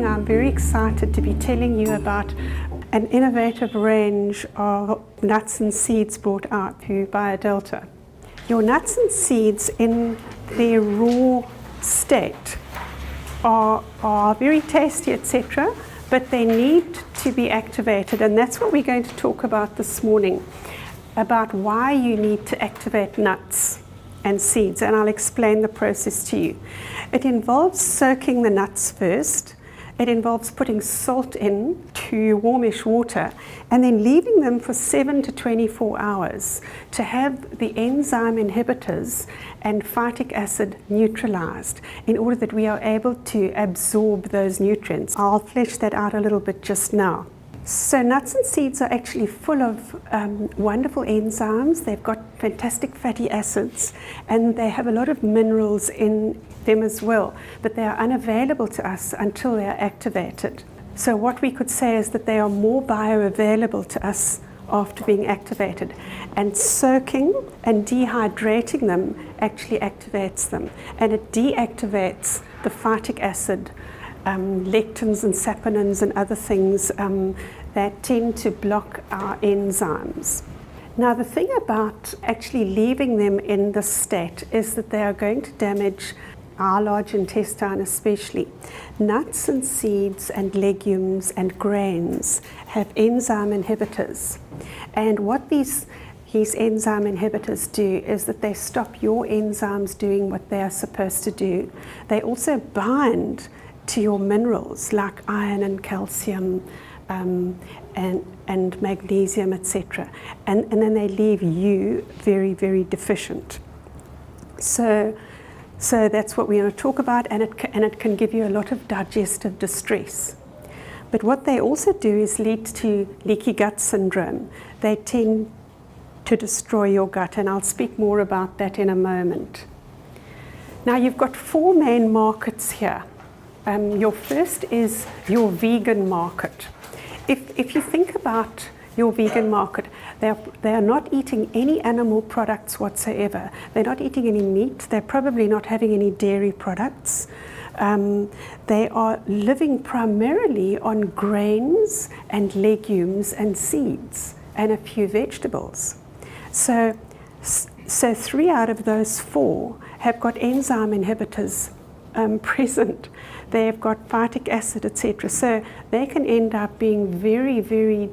morning I'm very excited to be telling you about an innovative range of nuts and seeds brought out through Biodelta. Your nuts and seeds in their raw state are very tasty, etc., but they need to be activated, and that's what we're going to talk about this morning, about why you need to activate nuts and seeds, and I'll explain the process to you. It involves soaking the nuts first. It involves putting salt in to warmish water and then leaving them for 7 to 24 hours to have the enzyme inhibitors and phytic acid neutralized in order that we are able to absorb those nutrients. I'll flesh that out a little bit just now. So nuts and seeds are actually full of wonderful enzymes. They've got fantastic fatty acids and they have a lot of minerals in them as well, but they are unavailable to us until they are activated. So what we could say is that they are more bioavailable to us after being activated, and soaking and dehydrating them actually activates them, and it deactivates the phytic acid lectins and saponins and other things that tend to block our enzymes. Now the thing about actually leaving them in this state is that they are going to damage our large intestine especially. Nuts and seeds and legumes and grains have enzyme inhibitors, and what these enzyme inhibitors do is that they stop your enzymes doing what they are supposed to do. They also bind to your minerals like iron and calcium and magnesium, etc. And then they leave you very, very deficient. So that's what we're going to talk about, and it can give you a lot of digestive distress. But what they also do is lead to leaky gut syndrome. They tend to destroy your gut, and I'll speak more about that in a moment. Now you've got 4 main markets here. Your first is your vegan market. If you think about your vegan market, they are not eating any animal products whatsoever. They're not eating any meat. They're probably not having any dairy products. They are living primarily on grains and legumes and seeds and a few vegetables. So 3 out of those 4 have got enzyme inhibitors present. They've got phytic acid, etc. So they can end up being very, very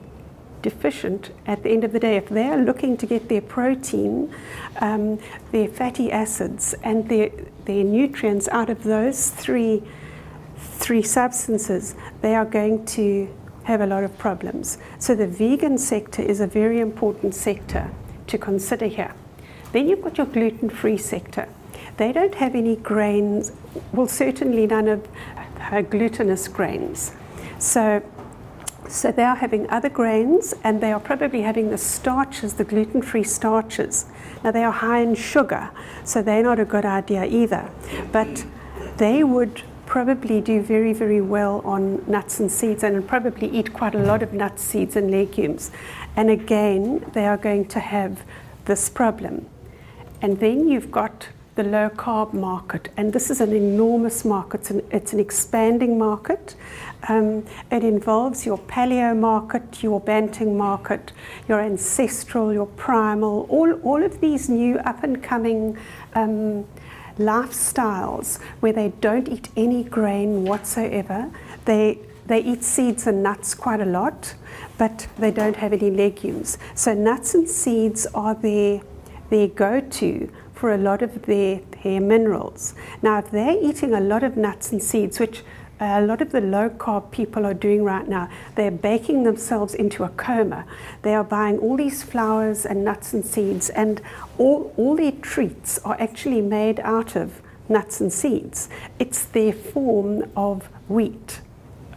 deficient at the end of the day. If they're looking to get their protein, their fatty acids, and their nutrients out of those three substances, they are going to have a lot of problems. So the vegan sector is a very important sector to consider here. Then you've got your gluten-free sector. They don't have any grains, well, certainly none of glutinous grains. So they are having other grains, and they are probably having the starches, the gluten-free starches. Now they are high in sugar, so they're not a good idea either. But they would probably do very, very well on nuts and seeds, and probably eat quite a lot of nuts, seeds, and legumes. And again, they are going to have this problem. And then you've got the low carb market, and this is an enormous market. It's an expanding market. It involves your paleo market, your banting market, your ancestral, your primal, all of these new up and coming lifestyles where they don't eat any grain whatsoever. They eat seeds and nuts quite a lot, but they don't have any legumes. So nuts and seeds are their go-to for a lot of their minerals. Now, if they're eating a lot of nuts and seeds, which a lot of the low-carb people are doing right now, they're baking themselves into a coma. They are buying all these flowers and nuts and seeds, and all their treats are actually made out of nuts and seeds. It's their form of wheat.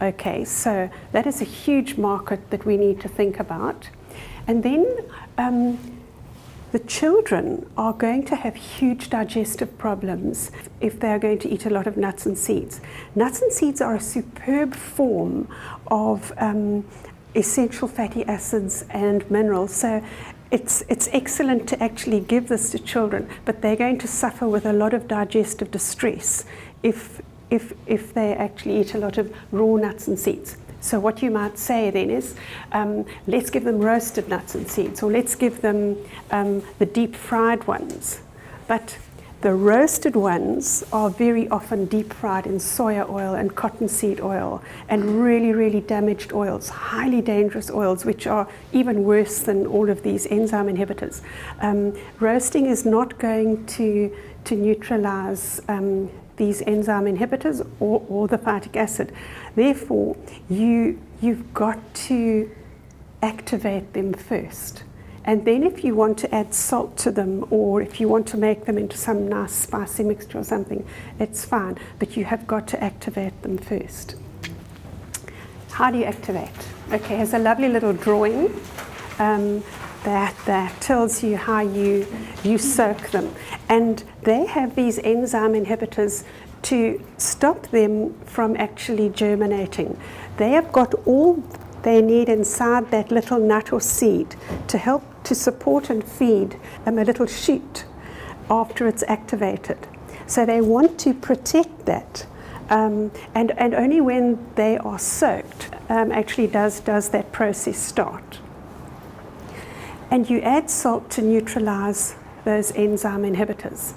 Okay, so that is a huge market that we need to think about. And then the children are going to have huge digestive problems if they are going to eat a lot of nuts and seeds. Nuts and seeds are a superb form of essential fatty acids and minerals. So it's excellent to actually give this to children, but they're going to suffer with a lot of digestive distress if if they actually eat a lot of raw nuts and seeds. So what you might say then is, let's give them roasted nuts and seeds, or let's give them the deep fried ones. But the roasted ones are very often deep fried in soya oil and cottonseed oil and really, really damaged oils, highly dangerous oils, which are even worse than all of these enzyme inhibitors. Roasting is not going to neutralize these enzyme inhibitors or the phytic acid. Therefore, you've got to activate them first. And then if you want to add salt to them, or if you want to make them into some nice spicy mixture or something, it's fine. But you have got to activate them first. How do you activate? Okay, here's a lovely little drawing that tells you how you soak them. And they have these enzyme inhibitors to stop them from actually germinating. They have got all they need inside that little nut or seed to help to support and feed a little shoot after it's activated. So they want to protect that. And only when they are soaked actually does that process start. And you add salt to neutralize those enzyme inhibitors.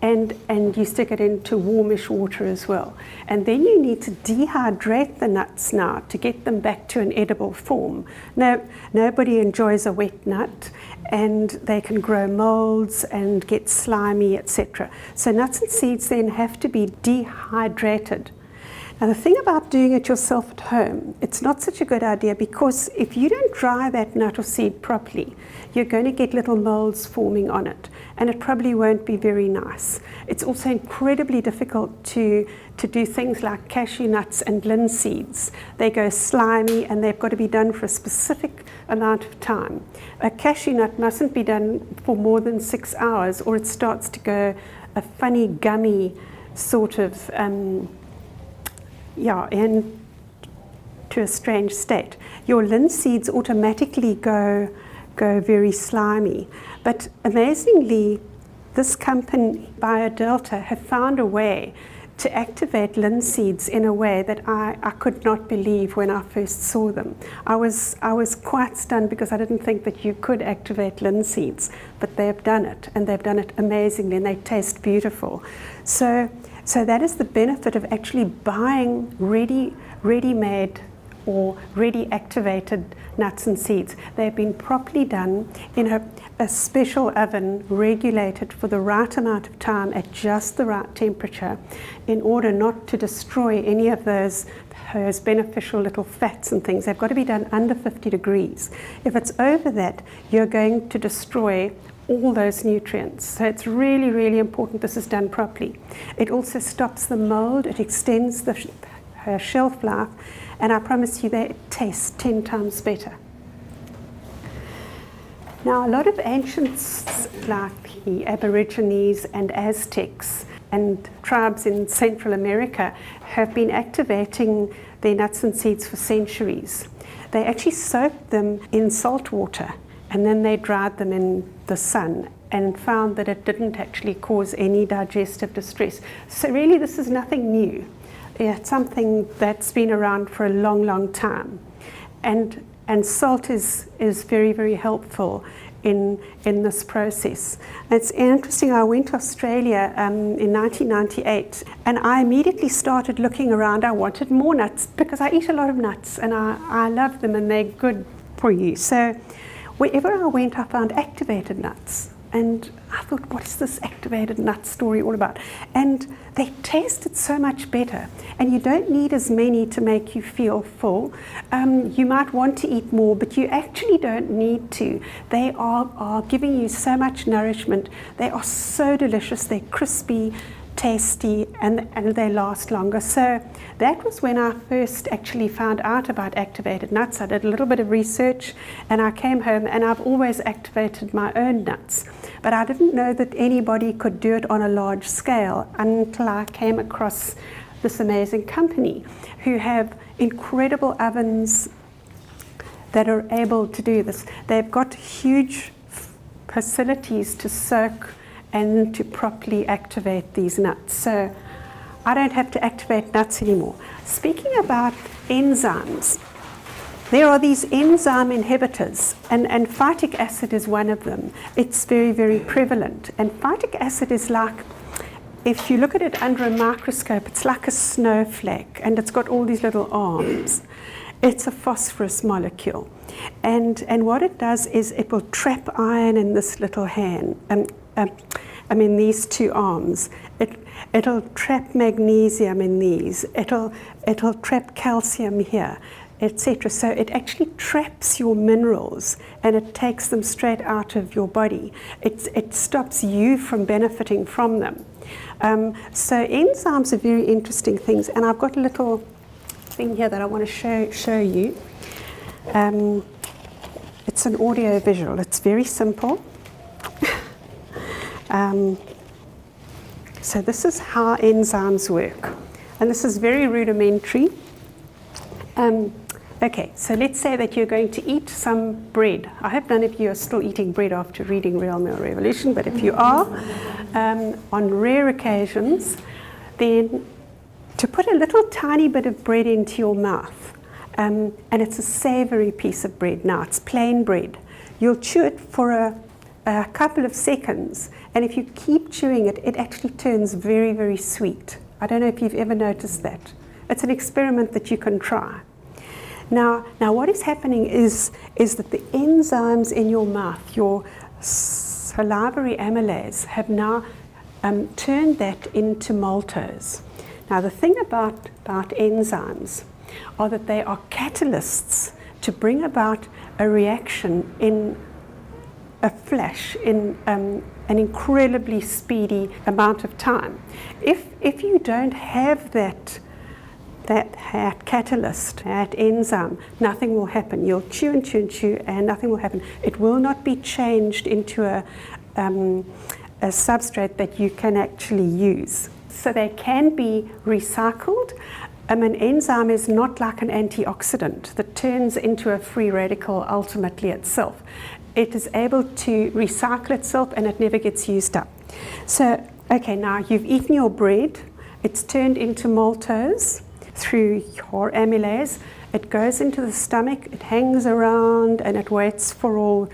And you stick it into warmish water as well. And then you need to dehydrate the nuts now to get them back to an edible form. Now, nobody enjoys a wet nut, and they can grow molds and get slimy, etc. So nuts and seeds then have to be dehydrated. Now the thing about doing it yourself at home, it's not such a good idea, because if you don't dry that nut or seed properly, you're going to get little molds forming on it, and it probably won't be very nice. It's also incredibly difficult to do things like cashew nuts and linseeds. They go slimy, and they've got to be done for a specific amount of time. A cashew nut mustn't be done for more than 6 hours, or it starts to go a funny gummy sort of and to a strange state. Your linseeds automatically go very slimy. But amazingly, this company, Biodelta, have found a way to activate linseeds in a way that I could not believe when I first saw them. I was quite stunned, because I didn't think that you could activate linseeds, but they've done it, and they've done it amazingly, and they taste beautiful. So that is the benefit of actually buying ready-made or ready activated nuts and seeds. They've been properly done in a special oven, regulated for the right amount of time at just the right temperature, in order not to destroy any of those beneficial little fats and things. They've got to be done under 50 degrees. If it's over that, you're going to destroy all those nutrients. So it's really, really important this is done properly. It also stops the mold, it extends the shelf life, and I promise you they taste 10 times better. Now, a lot of ancients, like the Aborigines and Aztecs and tribes in Central America, have been activating their nuts and seeds for centuries. They actually soaked them in salt water, and then they dried them in the sun, and found that it didn't actually cause any digestive distress. So really, this is nothing new. It's something that's been around for a long, long time. And salt is very, very helpful in this process. It's interesting, I went to Australia in 1998, and I immediately started looking around. I wanted more nuts, because I eat a lot of nuts, and I love them, and they're good for you. So wherever I went, I found activated nuts. And I thought, what is this activated nut story all about? And they tasted so much better. And you don't need as many to make you feel full. You might want to eat more, but you actually don't need to. They are giving you so much nourishment. They are so delicious. They're crispy, tasty, and they last longer. So that was when I first actually found out about activated nuts. I did a little bit of research, and I came home, and I've always activated my own nuts. But I didn't know that anybody could do it on a large scale until I came across this amazing company who have incredible ovens that are able to do this. They've got huge facilities to soak and to properly activate these nuts. So I don't have to activate nuts anymore. Speaking about enzymes, there are these enzyme inhibitors, and phytic acid is one of them. It's very, very prevalent. And phytic acid is like, if you look at it under a microscope, it's like a snowflake, and it's got all these little arms. It's a phosphorus molecule. And what it does is it will trap iron in this little hand, these two arms. It'll trap magnesium in these. It'll trap calcium here, etc. So it actually traps your minerals and it takes them straight out of your body. It stops you from benefiting from them. So enzymes are very interesting things, and I've got a little thing here that I want to show you. It's an audio visual. It's very simple. So this is how enzymes work, and this is very rudimentary. Okay, so let's say that you're going to eat some bread. I hope none of you are still eating bread after reading Real Meal Revolution, but if you are, on rare occasions, then to put a little tiny bit of bread into your mouth, and it's a savory piece of bread. Now, it's plain bread. You'll chew it for a couple of seconds, and if you keep chewing it, it actually turns very, very sweet. I don't know if you've ever noticed that. It's an experiment that you can try. Now what is happening is that the enzymes in your mouth, your salivary amylase, have now turned that into maltose. Now the thing about enzymes are that they are catalysts to bring about a reaction in a flash, in an incredibly speedy amount of time. If you don't have that catalyst, that enzyme, nothing will happen. You'll chew and chew and chew, and nothing will happen. It will not be changed into a substrate that you can actually use. So they can be recycled. An enzyme is not like an antioxidant that turns into a free radical ultimately itself. It is able to recycle itself, and it never gets used up. So, okay, now you've eaten your bread. It's turned into maltose through your amylase. It goes into the stomach, it hangs around, and it waits for all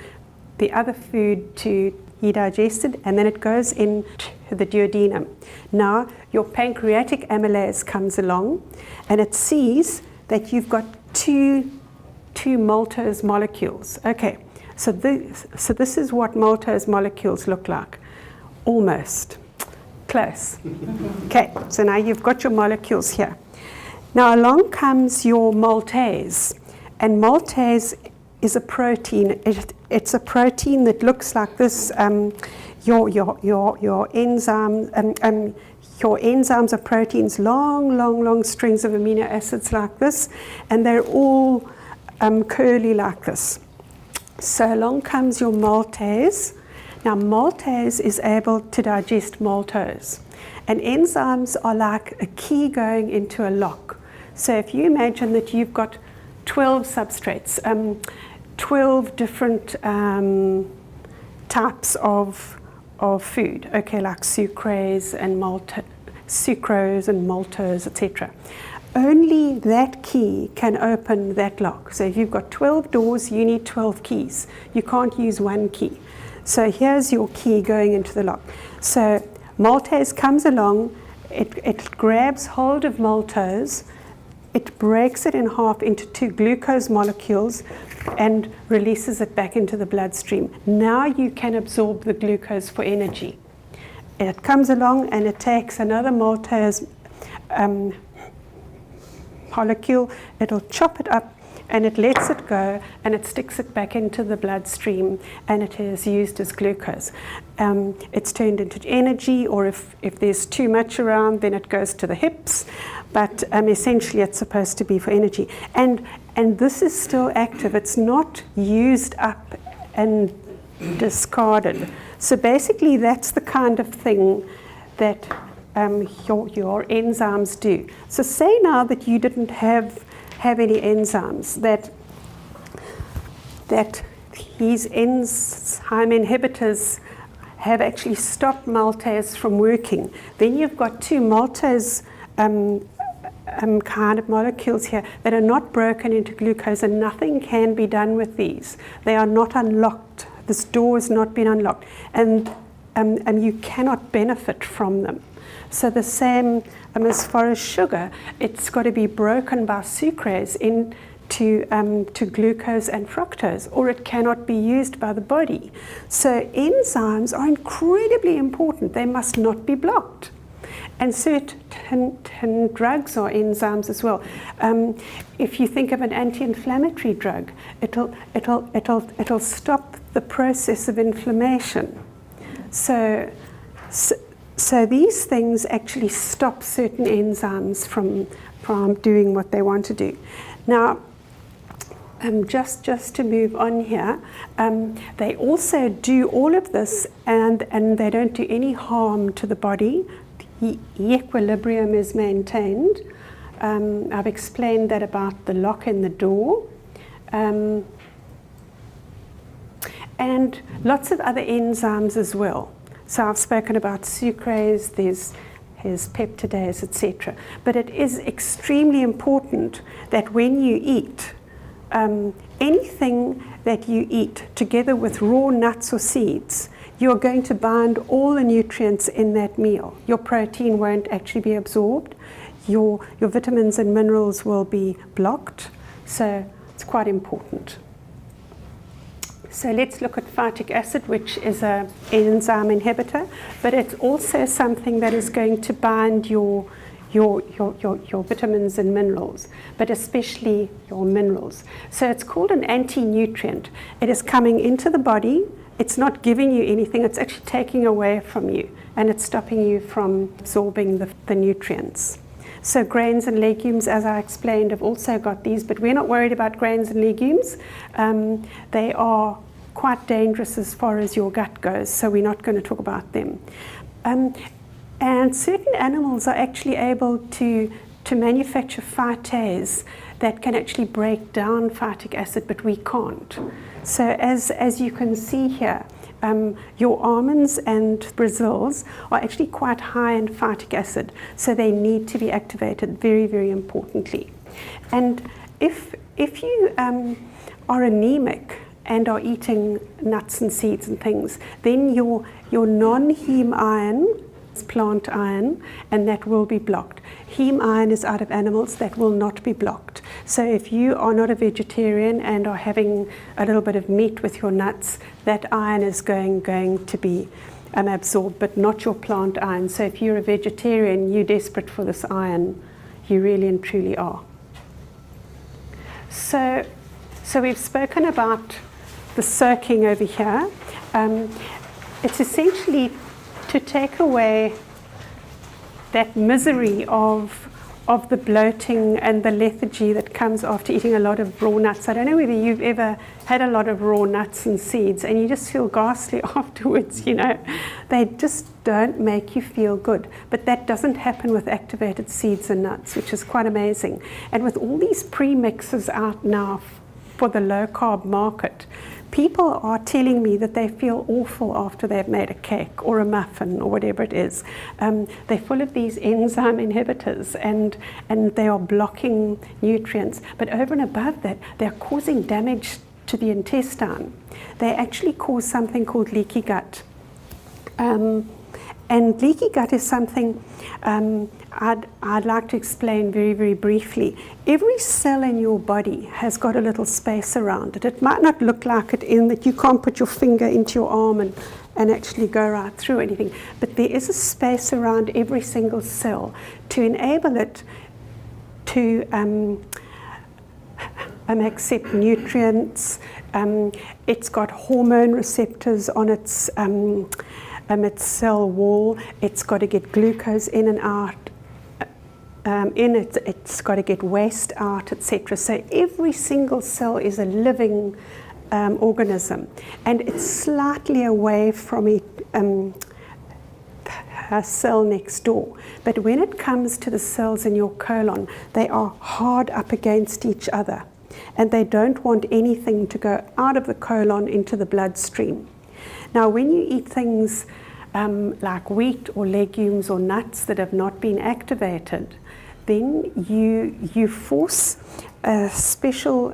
the other food to be digested, and then it goes into the duodenum. Now your pancreatic amylase comes along, and it sees that you've got two maltose molecules. Okay, so this is what maltose molecules look like. Almost. Close. Okay, so now you've got your molecules here. Now along comes your maltase, and maltase is a protein. It's a protein that looks like this. Your enzymes are proteins, long strings of amino acids like this, and they're all curly like this. So along comes your maltase. Now maltase is able to digest maltose, and enzymes are like a key going into a lock. So if you imagine that you've got 12 substrates, 12 different types of food, okay, like sucrose and maltose, etc. Only that key can open that lock. So if you've got 12 doors, you need 12 keys. You can't use one key. So here's your key going into the lock. So maltase comes along, it grabs hold of maltose, it breaks it in half into 2 glucose molecules and releases it back into the bloodstream. Now you can absorb the glucose for energy. It comes along and it takes another maltose molecule, it'll chop it up, and it lets it go, and it sticks it back into the bloodstream, and it is used as glucose. It's turned into energy, or if there's too much around, then it goes to the hips, but essentially it's supposed to be for energy. And this is still active. It's not used up and discarded. So basically that's the kind of thing that your enzymes do. So say now that you didn't have any enzymes, that these enzyme inhibitors have actually stopped maltase from working. Then you've got 2 maltose kind of molecules here that are not broken into glucose, and nothing can be done with these. They are not unlocked. This door has not been unlocked, and you cannot benefit from them. So the same as far as sugar, it's got to be broken by sucrase to glucose and fructose, or it cannot be used by the body. So enzymes are incredibly important. They must not be blocked. And certain drugs are enzymes as well. If you think of an anti-inflammatory drug, it'll stop the process of inflammation. So these things actually stop certain enzymes from doing what they want to do. Now, just to move on here, they also do all of this, and they don't do any harm to the body. The equilibrium is maintained. I've explained that about the lock in the door. And lots of other enzymes as well. So I've spoken about sucrase, there's peptidase, etc. But it is extremely important that when you eat, anything that you eat together with raw nuts or seeds, you're going to bind all the nutrients in that meal. Your protein won't actually be absorbed. Your vitamins and minerals will be blocked. So it's quite important. So let's look at phytic acid, which is an enzyme inhibitor, but it's also something that is going to bind your vitamins and minerals, but especially your minerals. So it's called an anti-nutrient. It is coming into the body. It's not giving you anything. It's actually taking away from you, and it's stopping you from absorbing the nutrients. So grains and legumes, as I explained, have also got these, but we're not worried about grains and legumes. They are quite dangerous as far as your gut goes, so we're not going to talk about them. And certain animals are actually able to manufacture phytase that can actually break down phytic acid, but we can't. So as you can see here, your almonds and Brazils are actually quite high in phytic acid, so they need to be activated very, very importantly. And if you are anemic and are eating nuts and seeds and things, then your non-heme iron is plant iron, and that will be blocked. Heme iron is out of animals, that will not be blocked. So if you are not a vegetarian and are having a little bit of meat with your nuts, that iron is going to be absorbed, but not your plant iron. So if you're a vegetarian, you're desperate for this iron. You really and truly are. So we've spoken about the soaking over here. It's essentially to take away that misery of the bloating and the lethargy that comes after eating a lot of raw nuts. I don't know whether you've ever had a lot of raw nuts and seeds and you just feel ghastly afterwards, you know. They just don't make you feel good. But that doesn't happen with activated seeds and nuts, which is quite amazing. And with all these premixes out now for the low-carb market, people are telling me that they feel awful after they've made a cake or a muffin or whatever it is. They're full of these enzyme inhibitors, and they are blocking nutrients. But over and above that, they're causing damage to the intestine. They actually cause something called leaky gut. And leaky gut is something I'd like to explain very, very briefly. Every cell in your body has got a little space around it. It might not look like it in that you can't put your finger into your arm and actually go right through anything, but there is a space around every single cell to enable it to accept nutrients. It's got hormone receptors on its cell wall. It's got to get glucose in and out. It's got to get waste out, etc. So every single cell is a living organism, and it's slightly away from a cell next door. But when it comes to the cells in your colon, they are hard up against each other, and they don't want anything to go out of the colon into the bloodstream. Now, when you eat things like wheat or legumes or nuts that have not been activated, then you force a special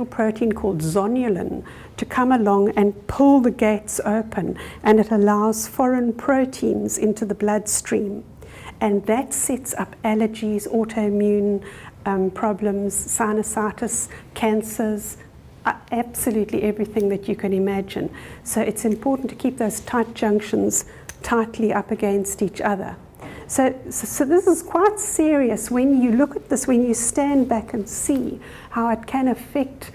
protein called zonulin to come along and pull the gates open, and it allows foreign proteins into the bloodstream. And that sets up allergies, autoimmune problems, sinusitis, cancers, absolutely everything that you can imagine. So it's important to keep those tight junctions tightly up against each other. So this is quite serious when you look at this, when you stand back and see how it can affect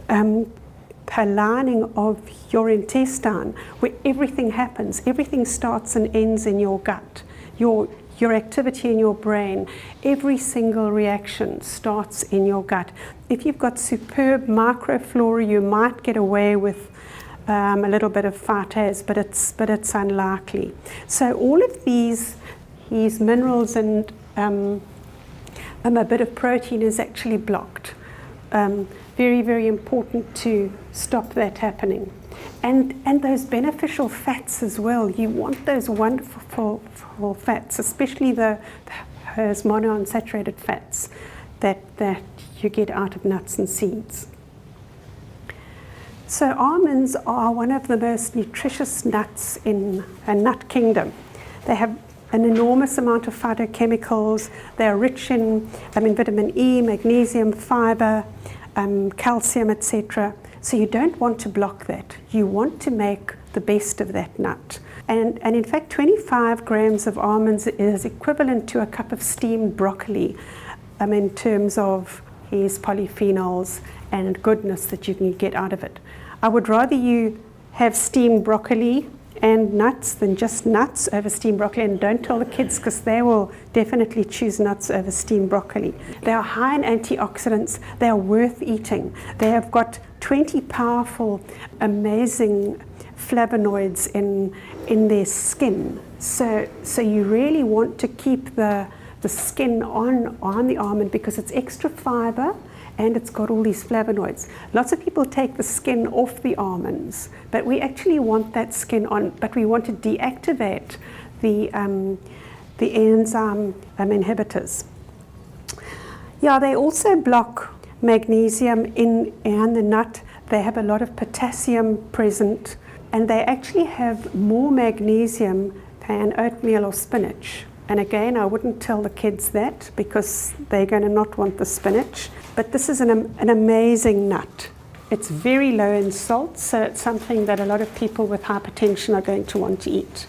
the lining of your intestine, where everything happens. Everything starts and ends in your gut. Your activity in your brain, every single reaction starts in your gut. If you've got superb microflora, you might get away with a little bit of phytase, but it's unlikely. So all of these minerals and a bit of protein is actually blocked. Very, very important to stop that happening. And those beneficial fats as well. You want those wonderful fats, especially those monounsaturated fats that you get out of nuts and seeds. So almonds are one of the most nutritious nuts in a nut kingdom. They have an enormous amount of phytochemicals. They are rich in vitamin E, magnesium, fiber, calcium, etc. So you don't want to block that. You want to make the best of that nut. And in fact, 25 grams of almonds is equivalent to a cup of steamed broccoli in terms of his polyphenols and goodness that you can get out of it. I would rather you have steamed broccoli and nuts than just nuts over steamed broccoli, and don't tell the kids because they will definitely choose nuts over steamed broccoli. They are high in antioxidants. They are worth eating. They have got 20 powerful, amazing flavonoids in their skin. So you really want to keep the skin on the almond because it's extra fiber and it's got all these flavonoids. Lots of people take the skin off the almonds, but we actually want that skin on, but we want to deactivate the enzyme inhibitors. Yeah, they also block magnesium in the nut. They have a lot of potassium present, and they actually have more magnesium than oatmeal or spinach. And again, I wouldn't tell the kids that because they're going to not want the spinach. But this is an amazing nut. It's very low in salt, so it's something that a lot of people with hypertension are going to want to eat.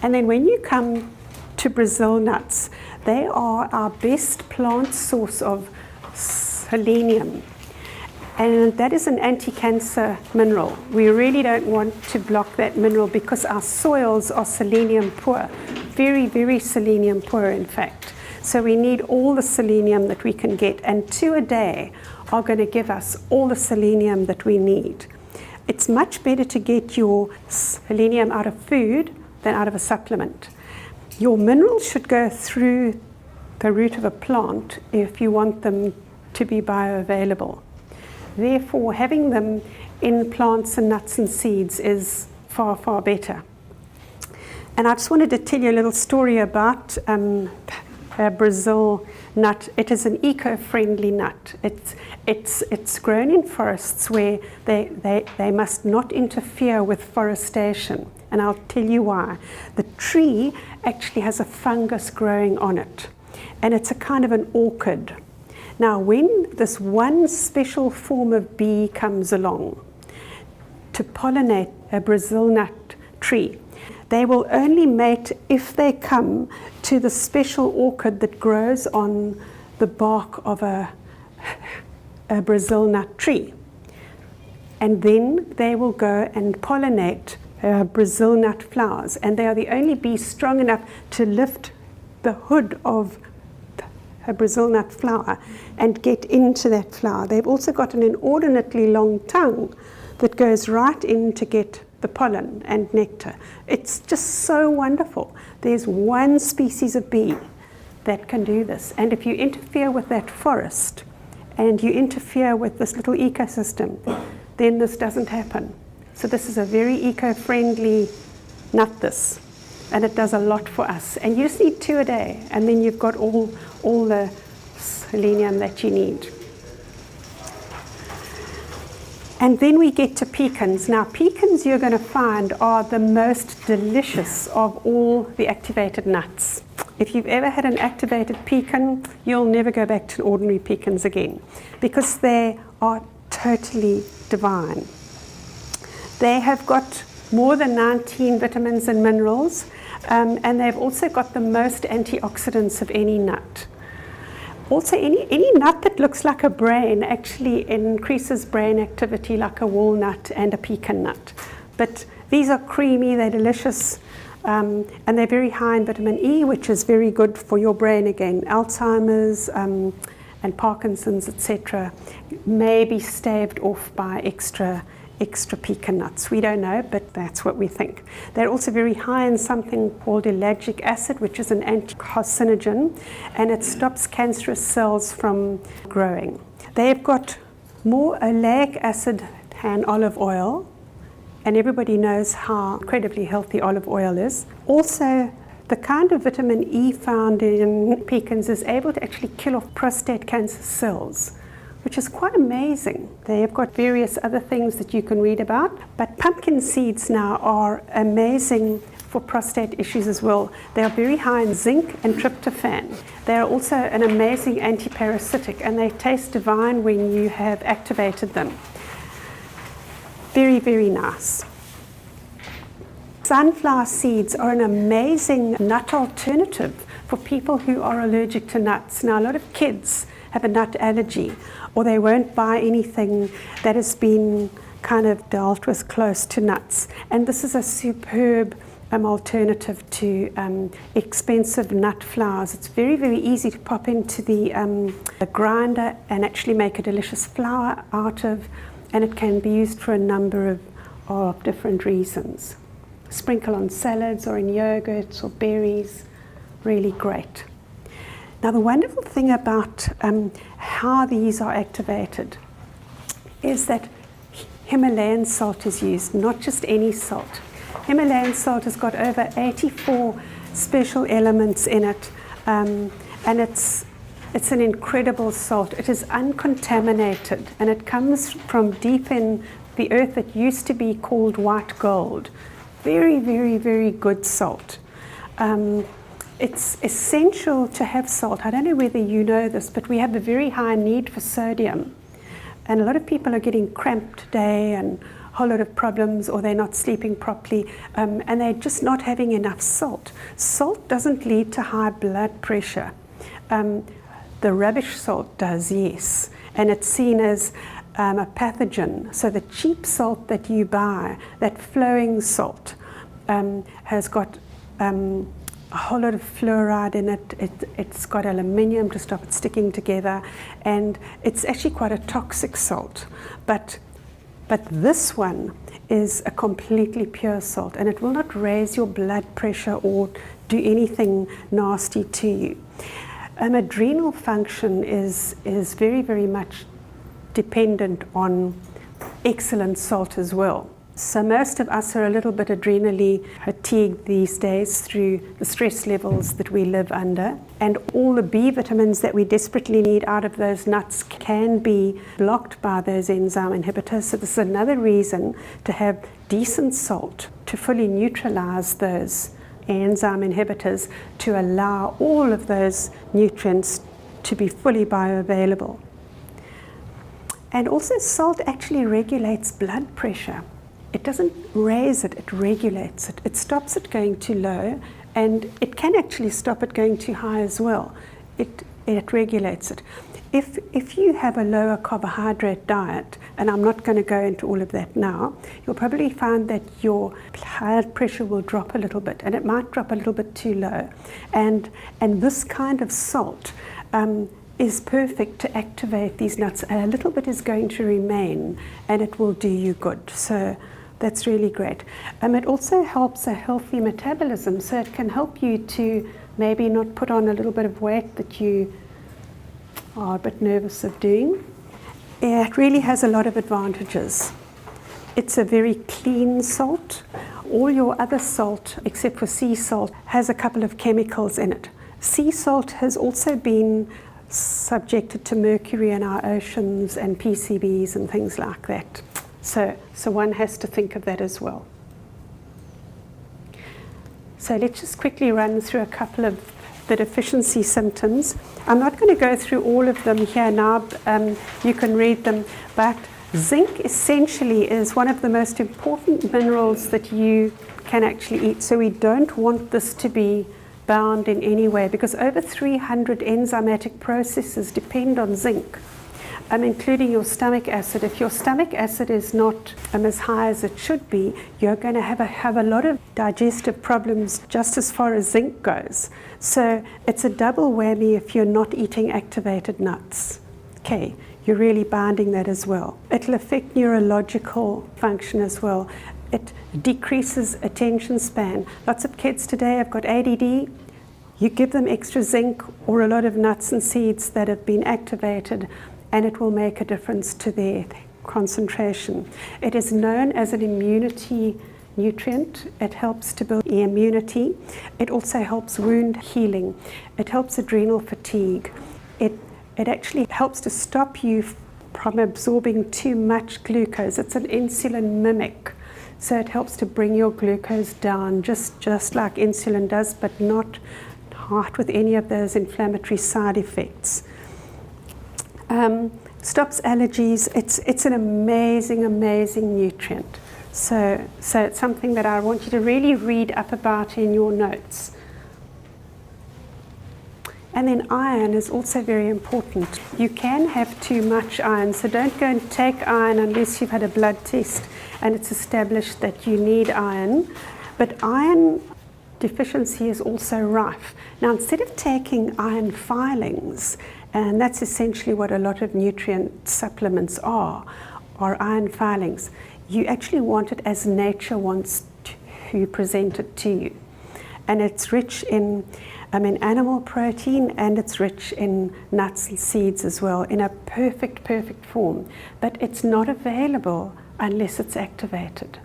And then when you come to Brazil nuts, they are our best plant source of selenium. And that is an anti-cancer mineral. We really don't want to block that mineral because our soils are selenium poor. Very, very selenium poor, in fact. So we need all the selenium that we can get, and 2 a day are going to give us all the selenium that we need. It's much better to get your selenium out of food than out of a supplement. Your minerals should go through the root of a plant if you want them to be bioavailable. Therefore, having them in plants and nuts and seeds is far, far better. And I just wanted to tell you a little story about a Brazil nut. It is an eco-friendly nut. It's grown in forests where they must not interfere with forestation. And I'll tell you why. The tree actually has a fungus growing on it, and it's a kind of an orchid. Now, when this one special form of bee comes along to pollinate a Brazil nut tree, they will only mate if they come to the special orchid that grows on the bark of a Brazil nut tree. And then they will go and pollinate Brazil nut flowers. And they are the only bees strong enough to lift the hood of a Brazil nut flower and get into that flower. They've also got an inordinately long tongue that goes right in to get the pollen and nectar. It's just so wonderful. There's one species of bee that can do this. And if you interfere with that forest and you interfere with this little ecosystem, then this doesn't happen. So this is a very eco-friendly nut, this, and it does a lot for us. And you just need 2 a day, and then you've got all the selenium that you need. And then we get to pecans. Now, pecans you're going to find are the most delicious of all the activated nuts. If you've ever had an activated pecan, you'll never go back to ordinary pecans again, because they are totally divine. They have got more than 19 vitamins and minerals, and they've also got the most antioxidants of any nut. Also, any nut that looks like a brain actually increases brain activity, like a walnut and a pecan nut. But these are creamy, they're delicious, and they're very high in vitamin E, which is very good for your brain again. Alzheimer's and Parkinson's, etc., may be staved off by extra pecan nuts. We don't know, but that's what we think. They're also very high in something called ellagic acid, which is an anti-carcinogen, and it stops cancerous cells from growing. They've got more oleic acid than olive oil, and everybody knows how incredibly healthy olive oil is. Also, the kind of vitamin E found in pecans is able to actually kill off prostate cancer cells, which is quite amazing. They've got various other things that you can read about, but pumpkin seeds now are amazing for prostate issues as well. They are very high in zinc and tryptophan. They are also an amazing antiparasitic, and they taste divine when you have activated them. Very, very nice. Sunflower seeds are an amazing nut alternative for people who are allergic to nuts. Now, a lot of kids have a nut allergy, or they won't buy anything that has been kind of dealt with close to nuts. And this is a superb alternative to expensive nut flours. It's very, very easy to pop into the grinder and actually make a delicious flour out of, and it can be used for a number of different reasons. Sprinkle on salads or in yogurts or berries, really great. Now, the wonderful thing about how these are activated is that Himalayan salt is used, not just any salt. Himalayan salt has got over 84 special elements in it, and it's an incredible salt. It is uncontaminated, and it comes from deep in the earth that used to be called white gold. Very, very, very good salt. It's essential to have salt. I don't know whether you know this, but we have a very high need for sodium. And a lot of people are getting cramped today and a whole lot of problems, or they're not sleeping properly, and they're just not having enough salt. Salt doesn't lead to high blood pressure. The rubbish salt does, yes. And it's seen as a pathogen. So the cheap salt that you buy, that flowing salt, has got a whole lot of fluoride in it. It's got aluminium to stop it sticking together, and it's actually quite a toxic salt. But this one is a completely pure salt, and it will not raise your blood pressure or do anything nasty to you. Adrenal function is very, very much dependent on excellent salt as well. So most of us are a little bit adrenally fatigued these days through the stress levels that we live under, and all the B vitamins that we desperately need out of those nuts can be blocked by those enzyme inhibitors. So this is another reason to have decent salt to fully neutralize those enzyme inhibitors, to allow all of those nutrients to be fully bioavailable. And also, salt actually regulates blood pressure. It doesn't raise it, it regulates it. It stops it going too low, and it can actually stop it going too high as well. It regulates it. If you have a lower carbohydrate diet, and I'm not going to go into all of that now, you'll probably find that your blood pressure will drop a little bit, and it might drop a little bit too low. And this kind of salt is perfect to activate these nuts. A little bit is going to remain, and it will do you good. So that's really great. It also helps a healthy metabolism, so it can help you to maybe not put on a little bit of weight that you are a bit nervous of doing. It really has a lot of advantages. It's a very clean salt. All your other salt, except for sea salt, has a couple of chemicals in it. Sea salt has also been subjected to mercury in our oceans and PCBs and things like that. So one has to think of that as well. So let's just quickly run through a couple of the deficiency symptoms. I'm not going to go through all of them here now. You can read them, but zinc essentially is one of the most important minerals that you can actually eat. So we don't want this to be bound in any way, because over 300 enzymatic processes depend on zinc, including your stomach acid. If your stomach acid is not as high as it should be, you're going to have a lot of digestive problems just as far as zinc goes. So it's a double whammy if you're not eating activated nuts. Okay, you're really binding that as well. It'll affect neurological function as well. It decreases attention span. Lots of kids today have got ADD. You give them extra zinc or a lot of nuts and seeds that have been activated, and it will make a difference to their concentration. It is known as an immunity nutrient. It helps to build immunity. It also helps wound healing. It helps adrenal fatigue. It actually helps to stop you from absorbing too much glucose. It's an insulin mimic. So it helps to bring your glucose down, just like insulin does, but not with any of those inflammatory side effects. Stops allergies. It's an amazing nutrient. So it's something that I want you to really read up about in your notes. And then iron is also very important. You can have too much iron, so don't go and take iron unless you've had a blood test and it's established that you need iron. But iron deficiency is also rife. Now, instead of taking iron filings, and that's essentially what a lot of nutrient supplements are iron filings, you actually want it as nature wants to present it to you. And it's rich in animal protein, and it's rich in nuts and seeds as well, in a perfect form. But it's not available unless it's activated.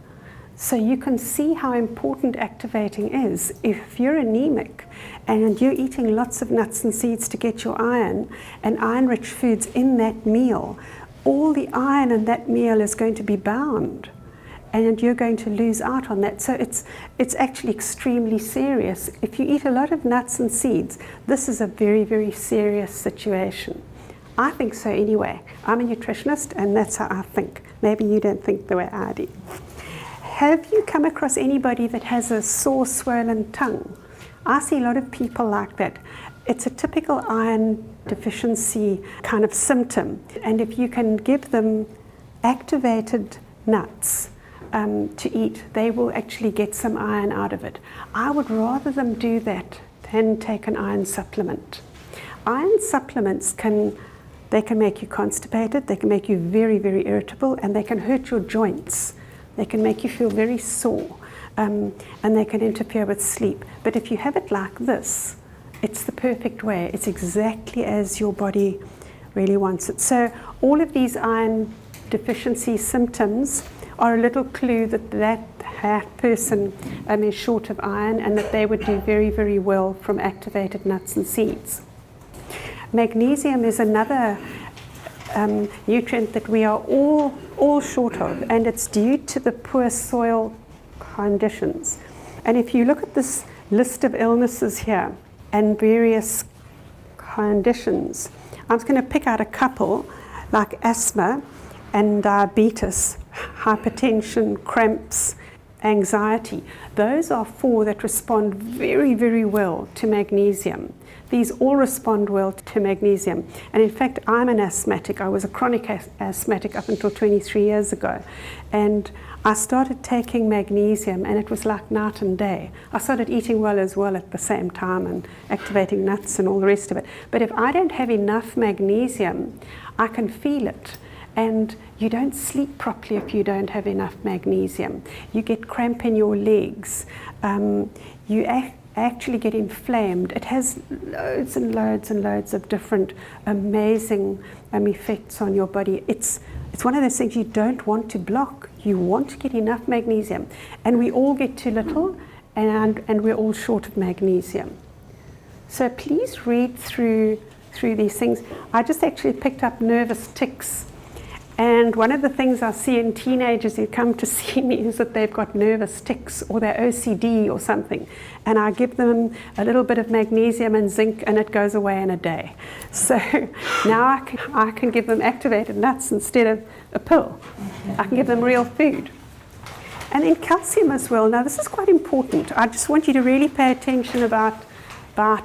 So you can see how important activating is. If you're anemic and you're eating lots of nuts and seeds to get your iron, and iron-rich foods in that meal, all the iron in that meal is going to be bound, and you're going to lose out on that. So it's actually extremely serious. If you eat a lot of nuts and seeds, this is a very serious situation. I think so anyway. I'm a nutritionist, and that's how I think. Maybe you don't think the way I do. Have you come across anybody that has a sore, swollen tongue? I see a lot of people like that. It's a typical iron deficiency kind of symptom. And if you can give them activated nuts to eat, they will actually get some iron out of it. I would rather them do that than take an iron supplement. Iron supplements can make you constipated, they can make you very irritable, and they can hurt your joints. They can make you feel very sore, and they can interfere with sleep. But if you have it like this, it's the perfect way. It's exactly as your body really wants it. So all of these iron deficiency symptoms are a little clue that person is short of iron, and that they would do very well from activated nuts and seeds. Magnesium is another nutrient that we are all short of, and it's due to the poor soil conditions. And if you look at this list of illnesses here and various conditions, I'm just going to pick out a couple, like asthma and diabetes, hypertension, cramps, anxiety. Those are four that respond very well to magnesium. These all respond well to magnesium. And in fact, I'm an asthmatic. I was a chronic asthmatic up until 23 years ago. And I started taking magnesium, and it was like night and day. I started eating well as well at the same time, and activating nuts and all the rest of it. But if I don't have enough magnesium, I can feel it. And you don't sleep properly if you don't have enough magnesium. You get cramp in your legs. You actually get inflamed. It has loads and loads and loads of different amazing effects on your body. It's one of those things you don't want to block. You want to get enough magnesium. And we all get too little, and we're all short of magnesium. So please read through these things. I just actually picked up nervous tics. And one of the things I see in teenagers who come to see me is that they've got nervous tics or they're OCD or something. And I give them a little bit of magnesium and zinc and it goes away in a day. So now I can give them activated nuts instead of a pill. I can give them real food. And then calcium as well. Now this is quite important. I just want you to really pay attention about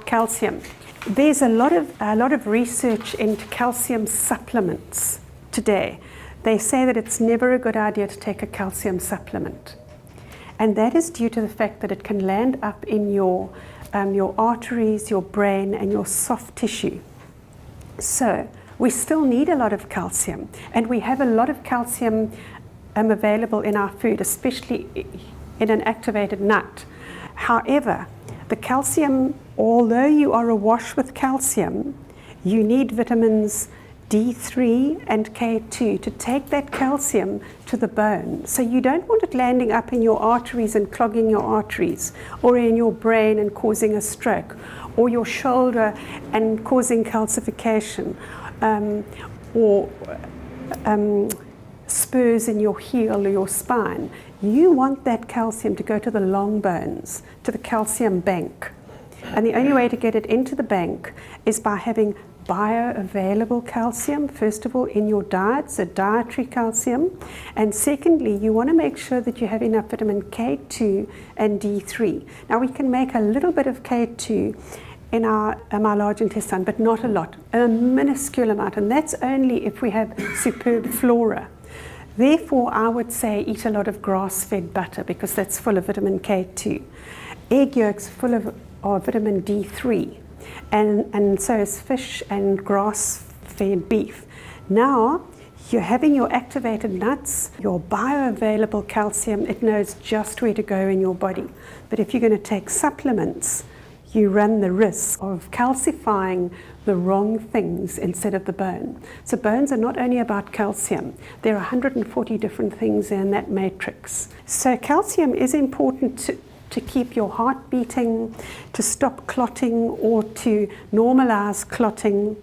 calcium. There's a lot of research into calcium supplements today. They say that it's never a good idea to take a calcium supplement. And that is due to the fact that it can land up in your arteries, your brain, and your soft tissue. So we still need a lot of calcium, and we have a lot of calcium available in our food, especially in an activated nut. However, the calcium, although you are awash with calcium, you need vitamins D3 and K2 to take that calcium to the bone. So you don't want it landing up in your arteries and clogging your arteries, or in your brain and causing a stroke, or your shoulder and causing calcification, or spurs in your heel or your spine. You want that calcium to go to the long bones, to the calcium bank. And the only way to get it into the bank is by having bioavailable calcium, first of all, in your diet, so dietary calcium. And secondly, you want to make sure that you have enough vitamin K2 and D3. Now, we can make a little bit of K2 in our large intestine, but not a lot, a minuscule amount. And that's only if we have superb flora. Therefore, I would say eat a lot of grass-fed butter because that's full of vitamin K2. Egg yolks full of vitamin D3. And so is fish and grass-fed beef. Now, you're having your activated nuts, your bioavailable calcium, it knows just where to go in your body. But if you're going to take supplements, you run the risk of calcifying the wrong things instead of the bone. So bones are not only about calcium, there are 140 different things in that matrix. So calcium is important to keep your heart beating, to stop clotting or to normalize clotting.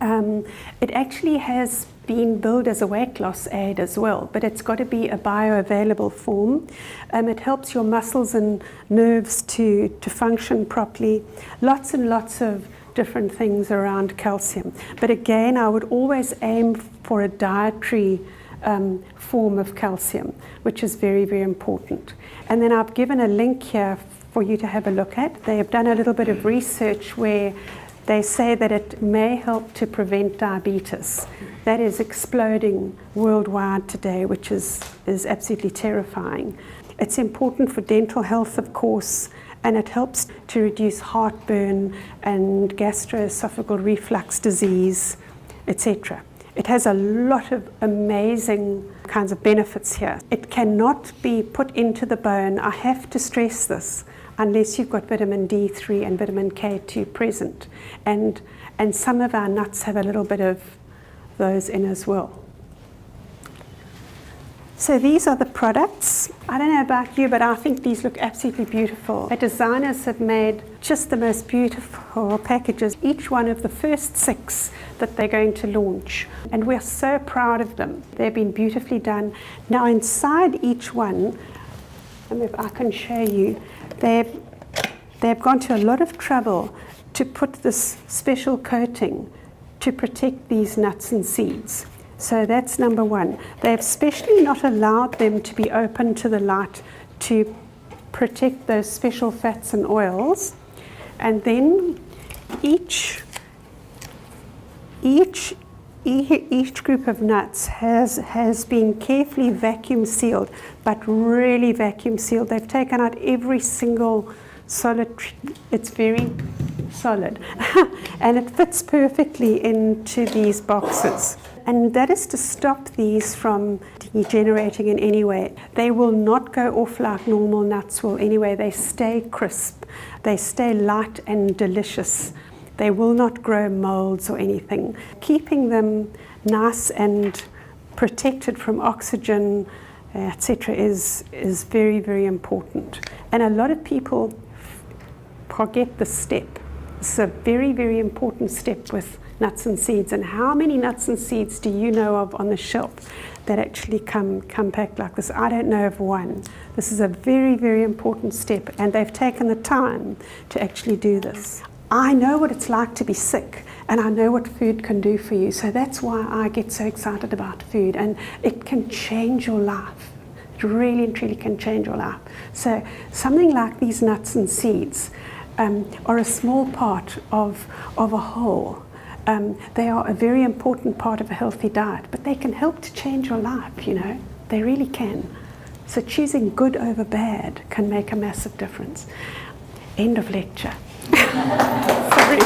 It actually has been billed as a weight loss aid as well, but it's got to be a bioavailable form. It helps your muscles and nerves to function properly. Lots and lots of different things around calcium. But again, I would always aim for a dietary form of calcium, which is very, very important. And then I've given a link here for you to have a look at. They have done a little bit of research where they say that it may help to prevent diabetes. That is exploding worldwide today, which is absolutely terrifying. It's important for dental health, of course, and it helps to reduce heartburn and gastroesophageal reflux disease, etc. It has a lot of amazing kinds of benefits here. It cannot be put into the bone, I have to stress this, unless you've got vitamin D3 and vitamin K2 present. And some of our nuts have a little bit of those in as well. So these are the products. I don't know about you, but I think these look absolutely beautiful. The designers have made just the most beautiful packages, each one of the first 6 that they're going to launch. And we're so proud of them. They've been beautifully done. Now inside each one, and if I can show you, they've gone to a lot of trouble to put this special coating to protect these nuts and seeds. So that's number one. They've specially not allowed them to be open to the light to protect those special fats and oils. And then each group of nuts has been carefully vacuum sealed, but really vacuum sealed. They've taken out every single solid, it's very solid, and it fits perfectly into these boxes. And that is to stop these from degenerating in any way. They will not go off like normal nuts will anyway. They stay crisp, they stay light and delicious. They will not grow molds or anything. Keeping them nice and protected from oxygen, etc., is very, very important. And a lot of people forget this step. It's a very, very important step with nuts and seeds. And how many nuts and seeds do you know of on the shelf that actually come packed like this? I don't know of one. This is a very, very important step, and they've taken the time to actually do this. I know what it's like to be sick, and I know what food can do for you. So that's why I get so excited about food, and it can change your life. It really and truly can change your life. So something like these nuts and seeds are a small part of a whole. They are a very important part of a healthy diet, but they can help to change your life, you know. They really can. So choosing good over bad can make a massive difference. End of lecture. Sorry.